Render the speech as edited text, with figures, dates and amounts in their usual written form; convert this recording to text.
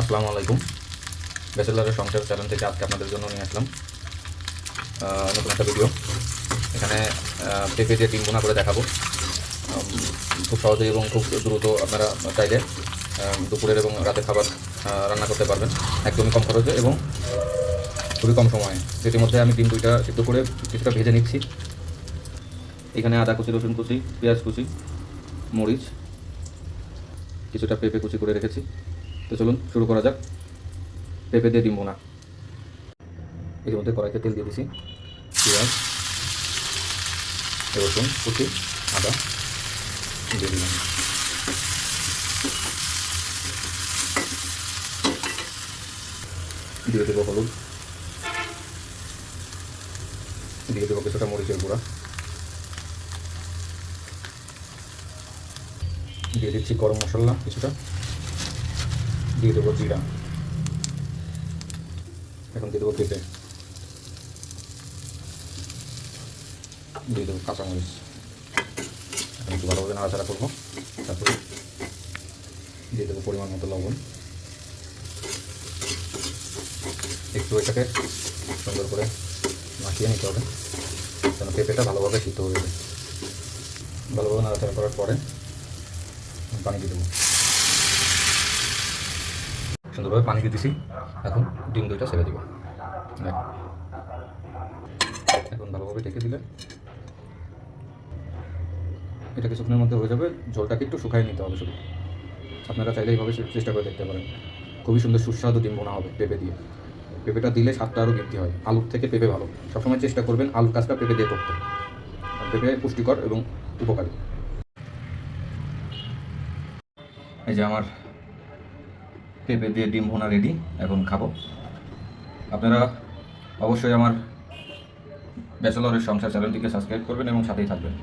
আসসালামু আলাইকুম। ব্যাচেলারের সংসার চ্যানেল থেকে আজকে আপনাদের জন্য নিয়ে আসলাম নতুন একটা ভিডিও। এখানে পেঁপে দিয়ে ডিম বোনা করে দেখাবো। খুব সহজে এবং খুব দ্রুত আপনারা চাইলে দুপুরের এবং রাতের খাবার রান্না করতে পারবেন একদমই কম খরচে এবং খুবই কম সময়ে। সেটির মধ্যে আমি ডিম দুইটা সিদ্ধ করে কিছুটা ভেজে নিচ্ছি। এখানে আদা কুচি, রসুন কুচি, পেঁয়াজ কুচি, মরিচ, কিছুটা পেঁপে কুচি করে রেখেছি। তো চলুন শুরু করা যাক পেঁপে দিয়ে ডিম বোনা। এর মধ্যে কড়াইতে তেল দিয়ে দিছি, পেঁয়াজ, রসুন কুচি, আদা দিয়ে দিলাম। দিয়ে দেবো হলুদ, দিয়ে দেবো কিছুটা মরিচের গুঁড়া, দিয়ে দিচ্ছি গরম মশলা কিছুটা, দিয়ে দেবো জিরা, এখন দিয়ে দেবো পেঁপে, দিয়ে দেবো কাঁচামরিচ। এখন একটু ভালোভাবে নাড়াচাড়া করবো। তারপরে দিয়ে দেবো পরিমাণ মতো লবণ। একটু এটাকে সুন্দর করে মাখিয়ে নিতে হবে যেন পেঁপেটা ভালোভাবে সিদ্ধ হয়ে যায়। ভালোভাবে নাড়াচাড়া করার পরে পানি দিয়ে দেবো। সুন্দরভাবে পানি দিতেছি। এখন ডিম দুইটা ছেড়ে দিব। এখন ভালোভাবে ঢেকে দিলে এটা কিছুক্ষণের মধ্যে হয়ে যাবে। ঝোলটাকে একটু শুকাই নিতে হবে শুধু। আপনারা চাইলে এইভাবে চেষ্টা করে দেখতে পারেন। খুবই সুন্দর সুস্বাদু ডিম বোনা হবে পেঁপে দিয়ে। পেঁপেটা দিলে স্বাদটা আরও বৃদ্ধি হয়। আলুর থেকে পেঁপে ভালো। সবসময় চেষ্টা করবেন আলুর কাজটা পেঁপে দিয়ে করতে। পেঁপে পুষ্টিকর এবং উপকারী। এই যে আমার পেঁপে দিয়ে ডিম ভুনা রেডি, এখন খাবো। আপনারা অবশ্যই আমার ব্যাচেলরের সংসার চ্যানেলটিকে সাবস্ক্রাইব করবেন এবং সাথেই থাকবেন।